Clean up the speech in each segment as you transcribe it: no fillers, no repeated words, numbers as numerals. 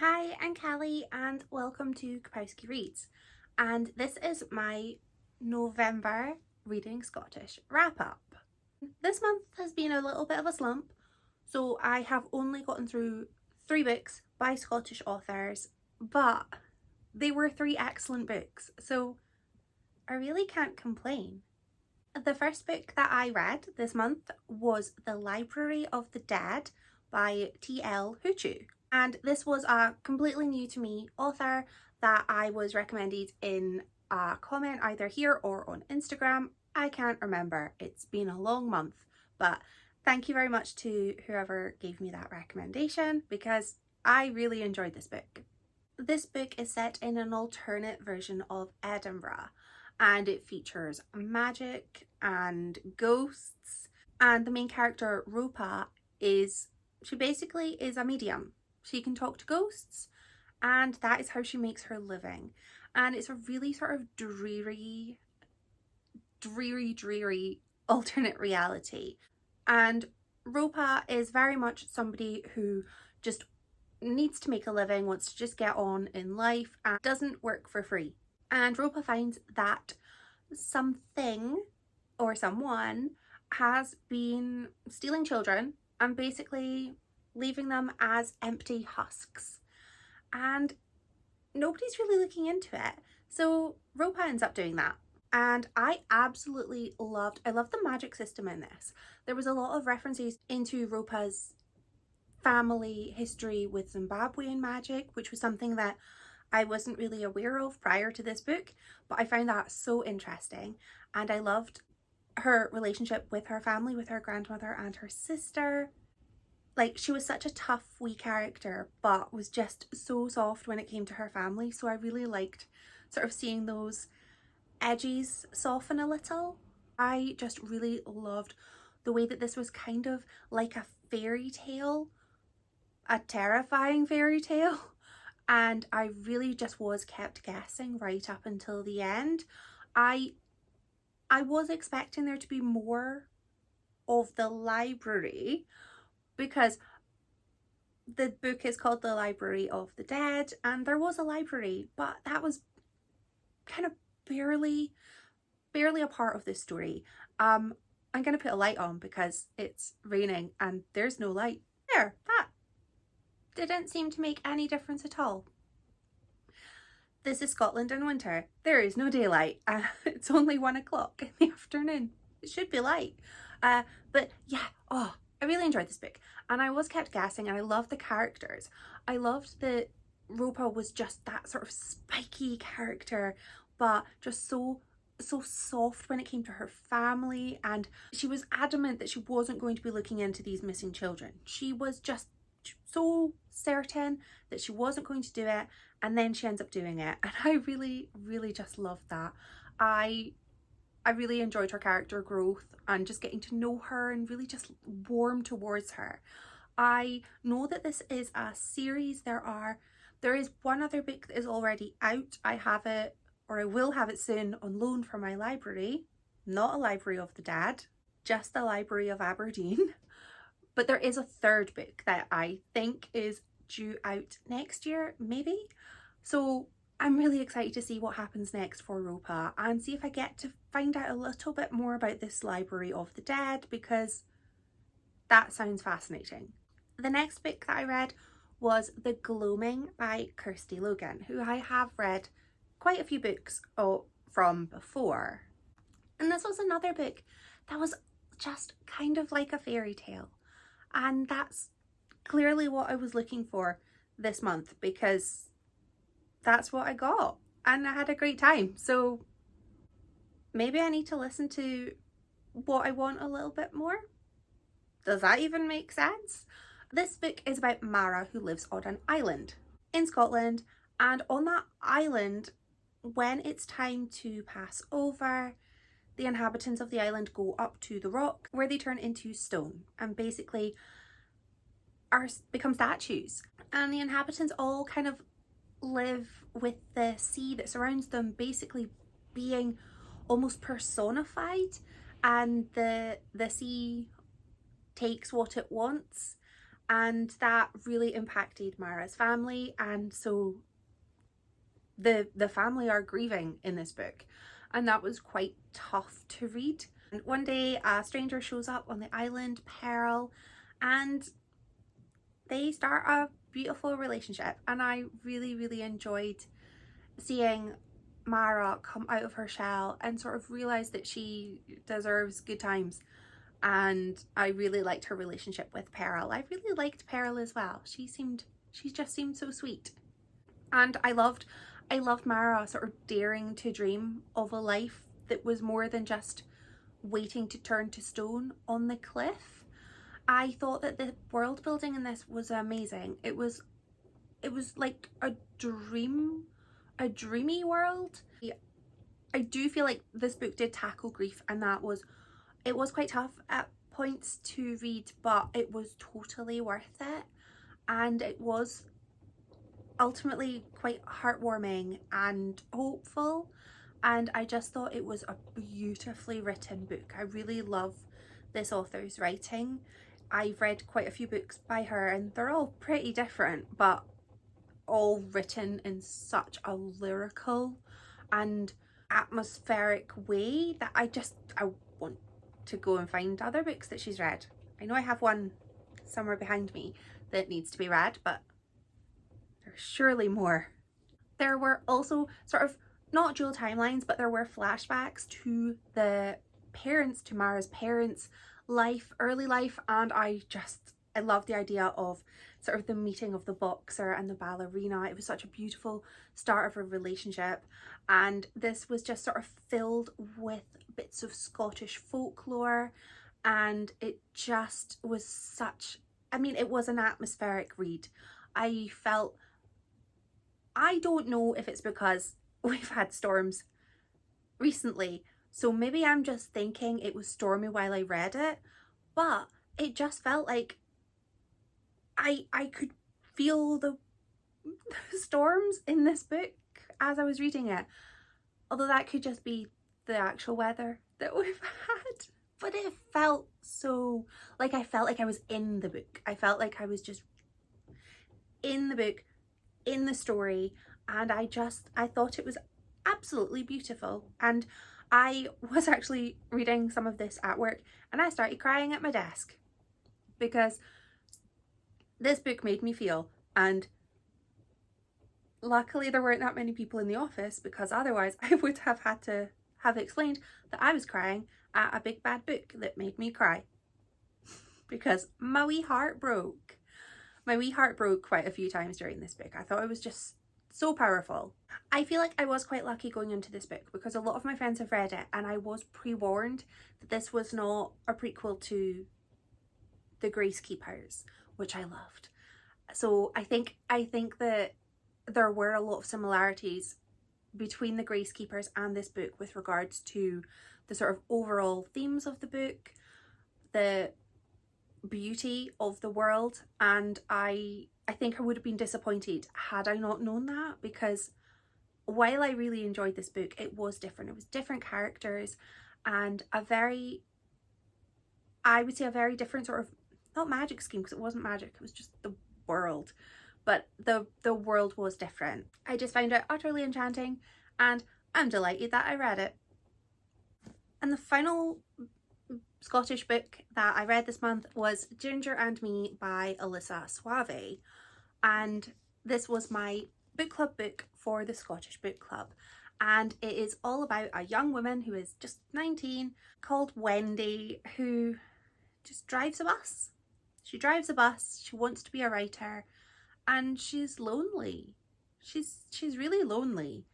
Hi, I'm Kelly and welcome to Kapowski Reads, and this is my November Reading Scottish wrap up. This month has been a little bit of a slump, so I have only gotten through 3 books by Scottish authors, but they were 3 excellent books, so I really can't complain. The first book that I read this month was The Library of the Dead by T.L. Huchu. And this was a completely new to me author that I was recommended in a comment either here or on Instagram. I can't remember, it's been a long month, but thank you very much to whoever gave me that recommendation because I really enjoyed this book. This book is set in an alternate version of Edinburgh and it features magic and ghosts, and the main character Ropa she basically is a medium. She can talk to ghosts and that is how she makes her living, and it's a really sort of dreary alternate reality. And Ropa is very much somebody who just needs to make a living, wants to just get on in life and doesn't work for free. And Ropa finds that something or someone has been stealing children and basically leaving them as empty husks. And nobody's really looking into it. So Ropa ends up doing that. And I absolutely loved the magic system in this. There was a lot of references into Ropa's family history with Zimbabwean magic, which was something that I wasn't really aware of prior to this book, but I found that so interesting. And I loved her relationship with her family, with her grandmother and her sister. Like, she was such a tough wee character, but was just so soft when it came to her family. So I really liked sort of seeing those edges soften a little. I just really loved the way that this was kind of like a fairy tale, a terrifying fairy tale. And I really just was kept guessing right up until the end. I was expecting there to be more of the library because the book is called The Library of the Dead and there was a library, but that was kind of barely a part of this story. I'm gonna put a light on because it's raining and there's no light. There, that didn't seem to make any difference at all. This is Scotland in winter. There is no daylight. It's only 1 o'clock in the afternoon. It should be light. But yeah, I really enjoyed this book and I was kept guessing, and I loved the characters. I loved that Ropa was just that sort of spiky character, but just so soft when it came to her family, and she was adamant that she wasn't going to be looking into these missing children. She was just so certain that she wasn't going to do it, and then she ends up doing it, and I really just loved that. I really enjoyed her character growth and just getting to know her and really just warm towards her. I know that this is a series. There is one other book that is already out. I have it, or I will have it soon, on loan from my library. Not a Library of the Dead, just the Library of Aberdeen. But there is a 3rd book that I think is due out next year, maybe. So I'm really excited to see what happens next for Ropa and see if I get to find out a little bit more about this Library of the Dead, because that sounds fascinating. The next book that I read was The Gloaming by Kirsty Logan, who I have read quite a few books from before. And this was another book that was just kind of like a fairy tale. And that's clearly what I was looking for this month, because that's what I got and I had a great time. So maybe I need to listen to what I want a little bit more. Does that even make sense? This book is about Mara, who lives on an island in Scotland, and on that island, when it's time to pass over, the inhabitants of the island go up to the rock where they turn into stone and basically become statues. And the inhabitants all kind of live with the sea that surrounds them basically being almost personified, and the sea takes what it wants and that really impacted Mara's family, and so the family are grieving in this book, and that was quite tough to read. And one day a stranger shows up on the island, Pearl, and they start a beautiful relationship, and I really enjoyed seeing Mara come out of her shell and sort of realize that she deserves good times. And I really liked her relationship with Pearl. I really liked Pearl as well. She just seemed so sweet. And I loved Mara sort of daring to dream of a life that was more than just waiting to turn to stone on the cliff. I thought that the world building in this was amazing. It was like a dreamy world. I do feel like this book did tackle grief, and it was quite tough at points to read, but it was totally worth it, and it was ultimately quite heartwarming and hopeful, and I just thought it was a beautifully written book. I really love this author's writing. I've read quite a few books by her and they're all pretty different, but all written in such a lyrical and atmospheric way that I want to go and find other books that she's read. I know I have one somewhere behind me that needs to be read, but there's surely more. There were also sort of not dual timelines, but there were flashbacks to Mara's parents' life, early life, and I love the idea of sort of the meeting of the boxer and the ballerina. It was such a beautiful start of a relationship, and this was just sort of filled with bits of Scottish folklore, and it just was it was an atmospheric read. I don't know if it's because we've had storms recently, so maybe I'm just thinking it was stormy while I read it, but it just felt like I could feel the storms in this book as I was reading it. Although that could just be the actual weather that we've had. But it felt so, like I felt like I was in the book. I felt like I was just in the book, in the story, and I thought it was absolutely beautiful. And I was actually reading some of this at work and I started crying at my desk because this book made me feel, and luckily there weren't that many people in the office, because otherwise I would have had to have explained that I was crying at a big bad book that made me cry because my wee heart broke. My wee heart broke quite a few times during this book. I thought it was just so powerful. I feel like I was quite lucky going into this book because a lot of my friends have read it, and I was pre-warned that this was not a prequel to The Grace Keepers, which I loved. So I think that there were a lot of similarities between The Grace Keepers and this book with regards to the sort of overall themes of the book, the beauty of the world, and I think I would have been disappointed had I not known that, because while I really enjoyed this book, it was different. It was different characters and I would say a very different sort of, not magic scheme, because it wasn't magic, it was just the world, but the world was different. I just found it utterly enchanting, and I'm delighted that I read it. And the final Scottish book that I read this month was Ginger and Me by Elissa Soave, and this was my book club book for the Scottish Book Club, and it is all about a young woman who is just 19 called Wendy, who just drives a bus. She drives a bus, she wants to be a writer, and she's lonely. She's really lonely.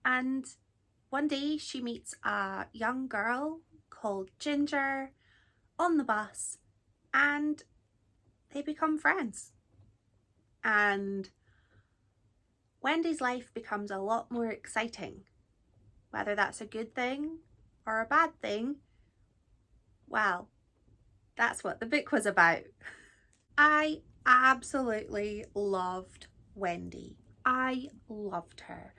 And one day she meets a young girl called Ginger on the bus, and they become friends. And Wendy's life becomes a lot more exciting. Whether that's a good thing or a bad thing, well, that's what the book was about. I absolutely loved Wendy. I loved her.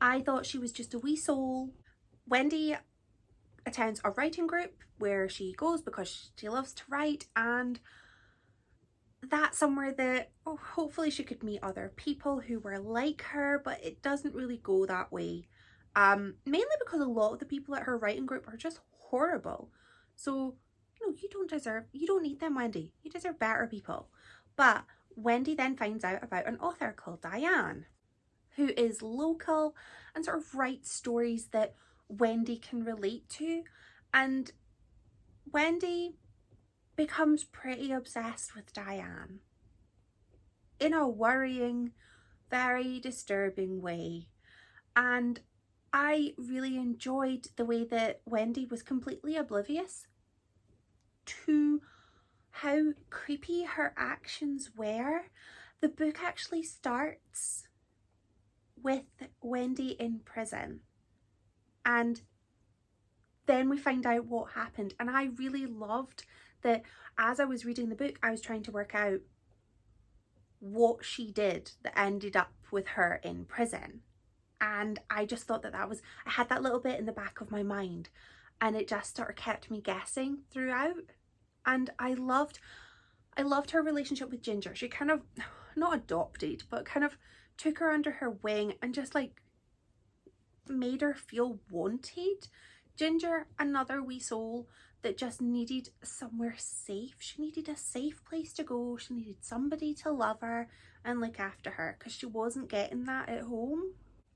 I thought she was just a wee soul. Wendy attends a writing group where she goes because she loves to write, and that's somewhere that hopefully she could meet other people who were like her, but it doesn't really go that way. Mainly because a lot of the people at her writing group are just horrible. So, you don't need them, Wendy. You deserve better people. But Wendy then finds out about an author called Diane, who is local and sort of writes stories that Wendy can relate to. And Wendy becomes pretty obsessed with Diane in a worrying, very disturbing way. And I really enjoyed the way that Wendy was completely oblivious to how creepy her actions were. The book actually starts with Wendy in prison, and then we find out what happened. And I really loved that as I was reading the book, I was trying to work out what she did that ended up with her in prison. And I just thought that I had that little bit in the back of my mind, and it just sort of kept me guessing throughout. And I loved her relationship with Ginger. She kind of, not adopted, but kind of took her under her wing and just like made her feel wanted. Ginger, another wee soul that just needed somewhere safe. She needed a safe place to go. She needed somebody to love her and look after her, because she wasn't getting that at home.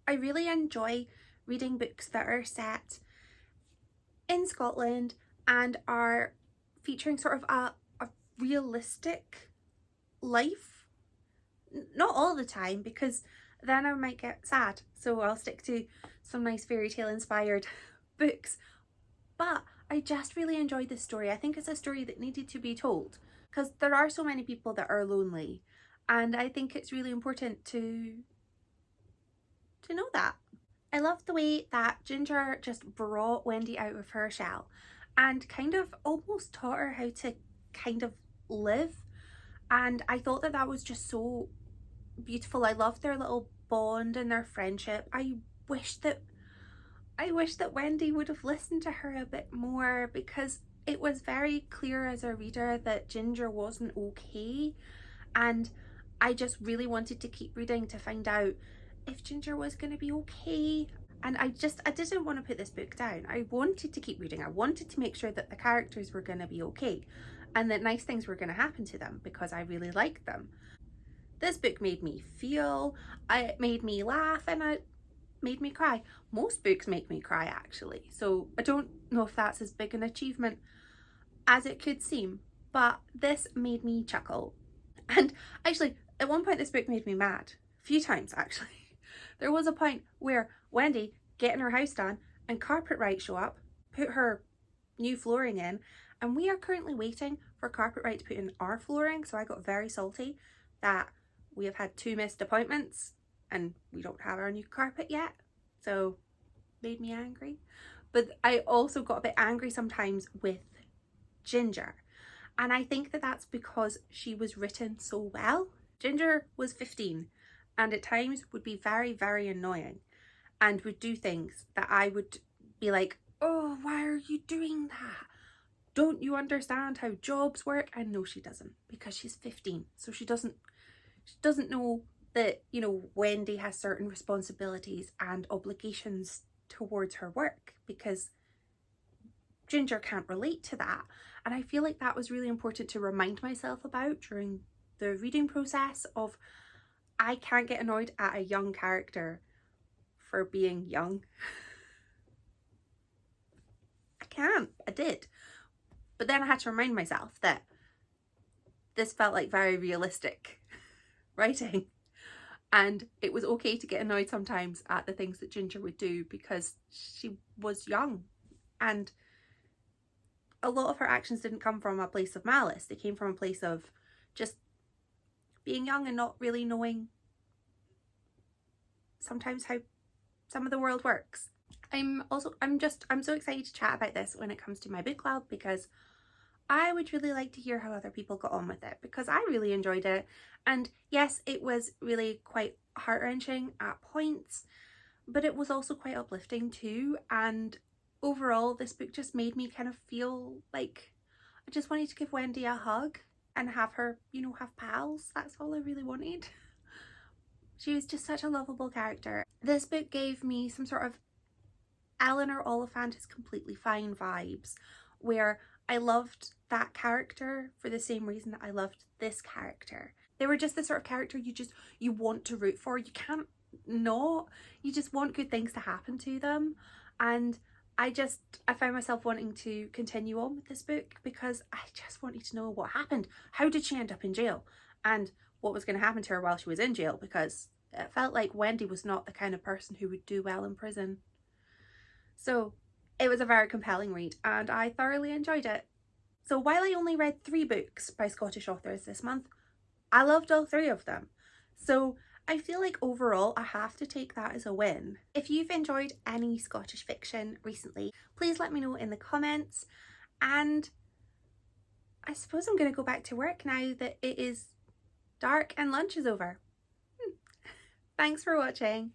I really enjoy reading books that are set in Scotland and are featuring sort of a realistic life. Not all the time, because then I might get sad. So I'll stick to some nice fairy tale inspired books. But I just really enjoyed this story. I think it's a story that needed to be told, because there are so many people that are lonely. And I think it's really important to know that. I love the way that Ginger just brought Wendy out of her shell and kind of almost taught her how to kind of live. And I thought that was just so beautiful. I loved their little bond and their friendship. I wish that Wendy would have listened to her a bit more, because it was very clear as a reader that Ginger wasn't okay. And I just really wanted to keep reading to find out if Ginger was going to be okay. And I didn't want to put this book down. I wanted to keep reading. I wanted to make sure that the characters were going to be okay and that nice things were going to happen to them, because I really liked them. This book made me feel, it made me laugh, and it made me cry. Most books make me cry, actually. So I don't know if that's as big an achievement as it could seem, but this made me chuckle. And actually, at one point this book made me mad. A few times, actually. There was a point where Wendy getting her house done and Carpetright show up, put her new flooring in, and we are currently waiting for Carpetright to put in our flooring. So I got very salty that we have had 2 missed appointments and we don't have our new carpet yet. So made me angry. But I also got a bit angry sometimes with Ginger. And I think that that's because she was written so well. Ginger was 15 and at times would be very, very annoying and would do things that I would be like, oh, why are you doing that? Don't you understand how jobs work? And no, she doesn't, because she's 15. So she doesn't know that, Wendy has certain responsibilities and obligations towards her work, because Ginger can't relate to that. And I feel like that was really important to remind myself about during the reading process of, I can't get annoyed at a young character for being young. I can't. I did. But then I had to remind myself that this felt like very realistic writing. And it was okay to get annoyed sometimes at the things that Ginger would do, because she was young. And a lot of her actions didn't come from a place of malice. They came from a place of just being young and not really knowing sometimes how some of the world works. I'm so excited to chat about this when it comes to my book club, because I would really like to hear how other people got on with it, because I really enjoyed it. And yes, it was really quite heart-wrenching at points, but it was also quite uplifting too. And overall, this book just made me kind of feel like I just wanted to give Wendy a hug. and have her, you know, have pals. That's all I really wanted. She was just such a lovable character. This book gave me some sort of Eleanor Oliphant is completely fine vibes, where I loved that character for the same reason that I loved this character. They were just the sort of character you want to root for. You can't not. You just want good things to happen to them. And I found myself wanting to continue on with this book because I just wanted to know what happened. How did she end up in jail? And what was going to happen to her while she was in jail, because it felt like Wendy was not the kind of person who would do well in prison. So it was a very compelling read and I thoroughly enjoyed it. So while I only read 3 books by Scottish authors this month, I loved all 3 of them. So I feel like overall I have to take that as a win. If you've enjoyed any Scottish fiction recently, please let me know in the comments. And I suppose I'm going to go back to work now that it is dark and lunch is over. Thanks for watching.